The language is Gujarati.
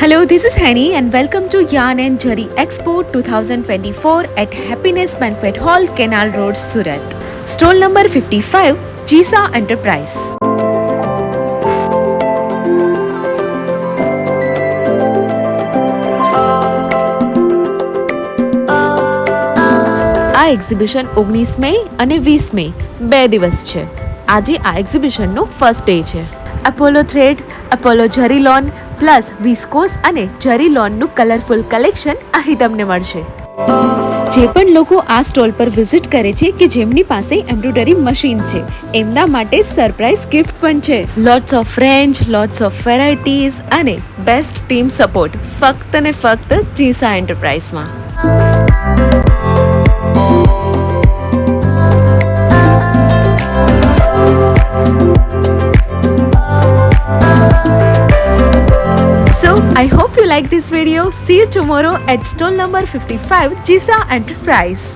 Hello, this is Henny and welcome to Yarn and Jari Expo 2024 at Happiness Banquet Hall, Canal Road, Surat. Stall number 55, Jisa Enterprise. આ એક્ઝિબિશન 19 મે અને 20 મે બે દિવસ છે. આજે આ એક્ઝિબિશનનો ફર્સ્ટ ડે છે. અપોલો થ્રેડ, અપોલો જરી લોન પ્લસ વિસ્કોસ અને જરી લોનનું કલરફુલ કલેક્શન અહીં તમને મળશે. જે પણ લોકો આ સ્ટોલ પર વિઝિટ કરે છે કે જેમની પાસે એમ્બ્રોઇડરી મશીન છે એમના માટે સરપ્રાઈઝ ગિફ્ટ પણ છે. Lots of range, lots of varieties અને બેસ્ટ ટીમ સપોર્ટ ફક્ત ને ફક્ત જીસા એન્ટરપ્રાઇઝમાં. I hope you like this video. See you tomorrow at stall number 55, Jisa Enterprise.